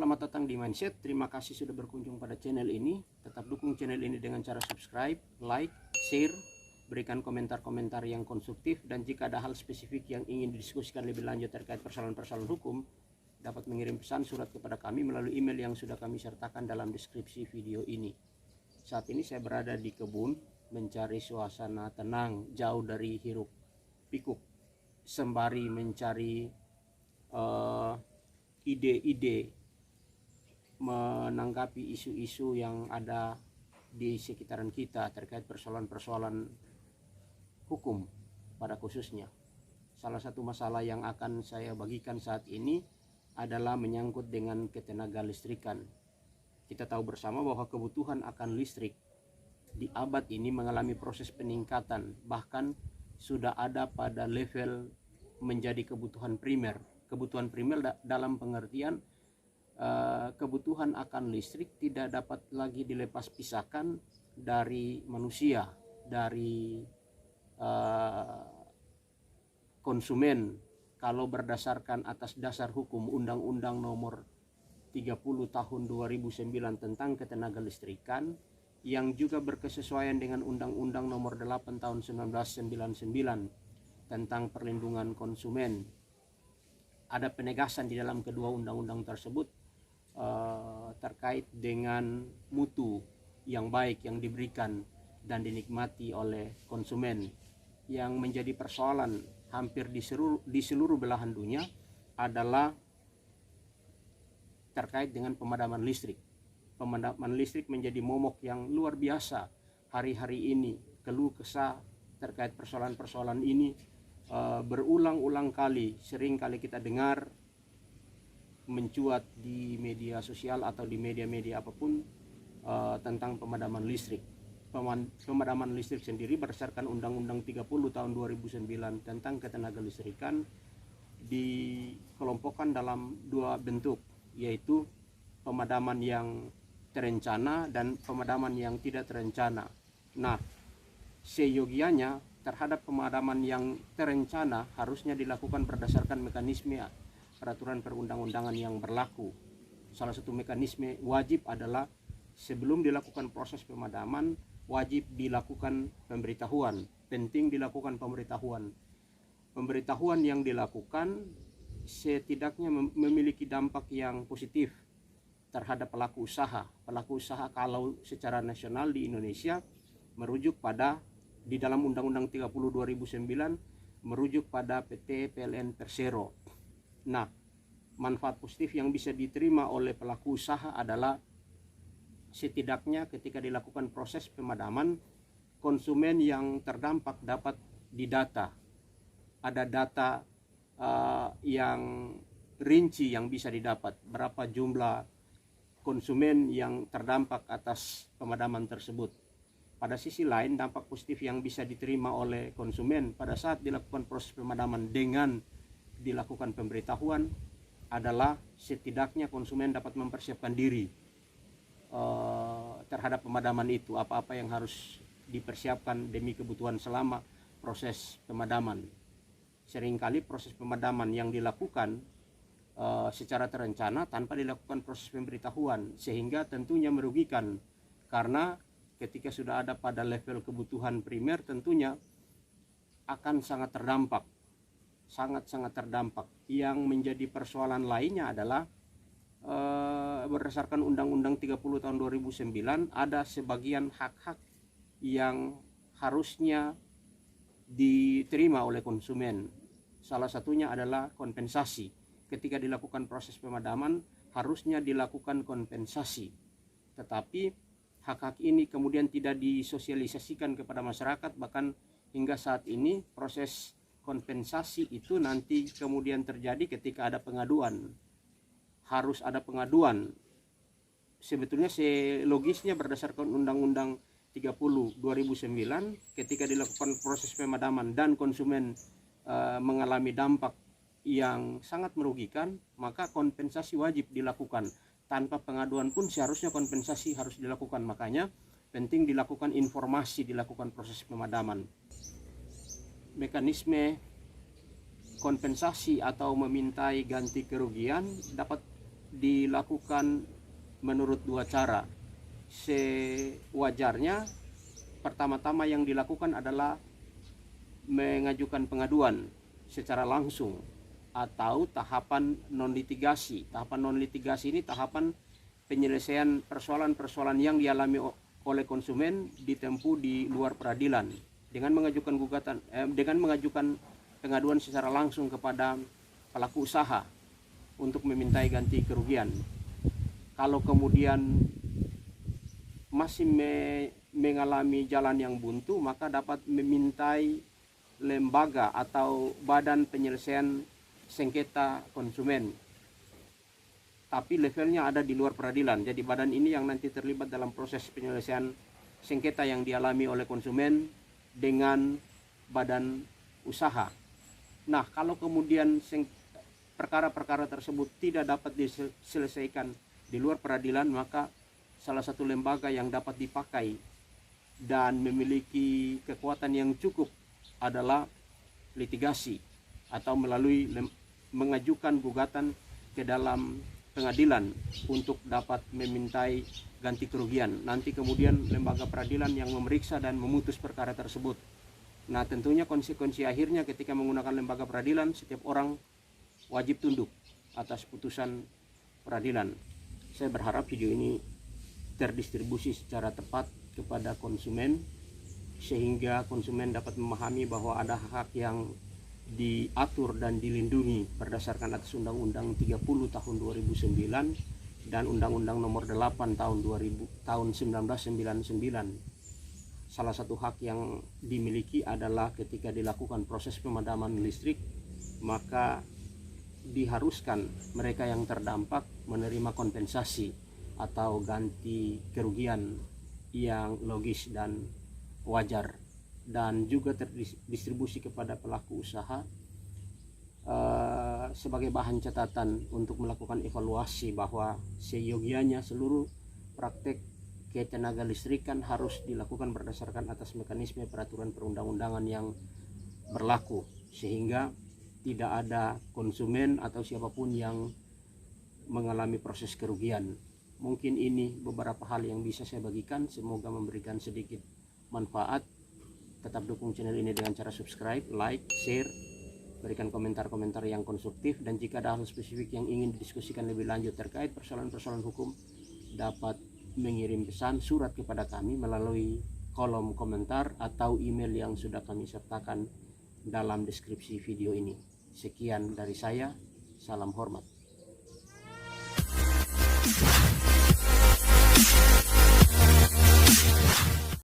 Selamat datang di Mindset. Terima kasih sudah berkunjung pada channel ini. Tetap dukung channel ini dengan cara subscribe, like, share, berikan komentar-komentar yang konstruktif, dan jika ada hal spesifik yang ingin didiskusikan lebih lanjut terkait persoalan-persoalan hukum, dapat mengirim pesan surat kepada kami melalui email yang sudah kami sertakan dalam deskripsi video ini. Saat ini saya berada di kebun mencari suasana tenang, jauh dari hiruk pikuk, sembari mencari ide-ide menanggapi isu-isu yang ada di sekitaran kita terkait persoalan-persoalan hukum pada khususnya. Salah satu masalah yang akan saya bagikan saat ini adalah menyangkut dengan ketenaga listrikan. Kita tahu bersama bahwa kebutuhan akan listrik di abad ini mengalami proses peningkatan, bahkan sudah ada pada level menjadi kebutuhan primer. Kebutuhan primer dalam pengertian kebutuhan akan listrik tidak dapat lagi dilepas pisahkan dari manusia, dari konsumen. Kalau berdasarkan atas dasar hukum Undang-Undang Nomor 30 Tahun 2009 tentang ketenaga listrikan, yang juga berkesesuaian dengan Undang-Undang Nomor 8 Tahun 1999 tentang perlindungan konsumen. Ada penegasan di dalam kedua undang-undang tersebut terkait dengan mutu yang baik yang diberikan dan dinikmati oleh konsumen. Yang menjadi persoalan hampir di seluruh belahan dunia adalah terkait dengan pemadaman listrik. Pemadaman listrik menjadi momok yang luar biasa hari-hari ini. Keluh kesah terkait persoalan-persoalan ini berulang-ulang kali, sering kali kita dengar mencuat di media sosial atau di media-media apapun tentang pemadaman listrik. Pemadaman listrik sendiri berdasarkan Undang-Undang 30 tahun 2009 tentang ketenaga listrikan dikelompokkan dalam dua bentuk, yaitu pemadaman yang terencana dan pemadaman yang tidak terencana. Nah, seyogianya terhadap pemadaman yang terencana harusnya dilakukan berdasarkan mekanisme peraturan perundang-undangan yang berlaku. Salah satu mekanisme wajib adalah sebelum dilakukan proses pemadaman wajib dilakukan pemberitahuan. Penting dilakukan pemberitahuan. Pemberitahuan yang dilakukan setidaknya memiliki dampak yang positif terhadap pelaku usaha. Pelaku usaha kalau secara nasional di Indonesia merujuk pada di dalam Undang-Undang 30 2009 merujuk pada PT PLN Persero. Nah, manfaat positif yang bisa diterima oleh pelaku usaha adalah setidaknya ketika dilakukan proses pemadaman, konsumen yang terdampak dapat didata. Ada data yang rinci yang bisa didapat, berapa jumlah konsumen yang terdampak atas pemadaman tersebut. Pada sisi lain, dampak positif yang bisa diterima oleh konsumen pada saat dilakukan proses pemadaman dengan dilakukan pemberitahuan adalah setidaknya konsumen dapat mempersiapkan diri terhadap pemadaman itu, apa-apa yang harus dipersiapkan demi kebutuhan selama proses pemadaman. Seringkali proses pemadaman yang dilakukan secara terencana tanpa dilakukan proses pemberitahuan, sehingga tentunya merugikan, karena ketika sudah ada pada level kebutuhan primer tentunya akan sangat terdampak. Sangat-sangat terdampak. Yang menjadi persoalan lainnya adalah berdasarkan Undang-Undang 30 tahun 2009 ada sebagian hak-hak yang harusnya diterima oleh konsumen. Salah satunya adalah kompensasi. Ketika dilakukan proses pemadaman harusnya dilakukan kompensasi. Tetapi hak-hak ini kemudian tidak disosialisasikan kepada masyarakat, bahkan hingga saat ini proses kompensasi itu nanti kemudian terjadi ketika ada pengaduan. Harus ada pengaduan. Sebetulnya logisnya berdasarkan Undang-Undang 30 2009 ketika dilakukan proses pemadaman dan konsumen mengalami dampak yang sangat merugikan, maka kompensasi wajib dilakukan. Tanpa pengaduan pun seharusnya kompensasi harus dilakukan. Makanya penting dilakukan informasi, dilakukan proses pemadaman. Mekanisme kompensasi atau memintai ganti kerugian dapat dilakukan menurut dua cara. Sewajarnya, pertama-tama yang dilakukan adalah mengajukan pengaduan secara langsung atau tahapan non-litigasi. Tahapan non-litigasi ini tahapan penyelesaian persoalan-persoalan yang dialami oleh konsumen ditempuh di luar peradilan dengan mengajukan pengaduan secara langsung kepada pelaku usaha untuk memintai ganti kerugian. Kalau kemudian masih mengalami jalan yang buntu, maka dapat memintai lembaga atau badan penyelesaian sengketa konsumen, tapi levelnya ada di luar peradilan. Jadi badan ini yang nanti terlibat dalam proses penyelesaian sengketa yang dialami oleh konsumen dengan badan usaha. Nah, kalau kemudian perkara-perkara tersebut tidak dapat diselesaikan di luar peradilan, maka salah satu lembaga yang dapat dipakai dan memiliki kekuatan yang cukup adalah litigasi atau melalui mengajukan gugatan ke dalam pengadilan untuk dapat memintai ganti kerugian. Nanti kemudian lembaga peradilan yang memeriksa dan memutus perkara tersebut. Nah, tentunya konsekuensi akhirnya ketika menggunakan lembaga peradilan, setiap orang wajib tunduk atas putusan peradilan. Saya berharap video ini terdistribusi secara tepat kepada konsumen, sehingga konsumen dapat memahami bahwa ada hak yang diatur dan dilindungi berdasarkan atas Undang-Undang 30 tahun 2009 dan Undang-Undang Nomor 8 tahun 1999. Salah satu hak yang dimiliki adalah ketika dilakukan proses pemadaman listrik, maka diharuskan mereka yang terdampak menerima kompensasi atau ganti kerugian yang logis dan wajar, dan juga terdistribusi kepada pelaku usaha sebagai bahan catatan untuk melakukan evaluasi bahwa seyogianya seluruh praktek ketenaga listrikan harus dilakukan berdasarkan atas mekanisme peraturan perundang-undangan yang berlaku, sehingga tidak ada konsumen atau siapapun yang mengalami proses kerugian. Mungkin ini beberapa hal yang bisa saya bagikan, semoga memberikan sedikit manfaat. Tetap dukung channel ini dengan cara subscribe, like, share, berikan komentar-komentar yang konstruktif, dan jika ada hal spesifik yang ingin didiskusikan lebih lanjut terkait persoalan-persoalan hukum, dapat mengirim pesan surat kepada kami melalui kolom komentar atau email yang sudah kami sertakan dalam deskripsi video ini. Sekian dari saya, salam hormat.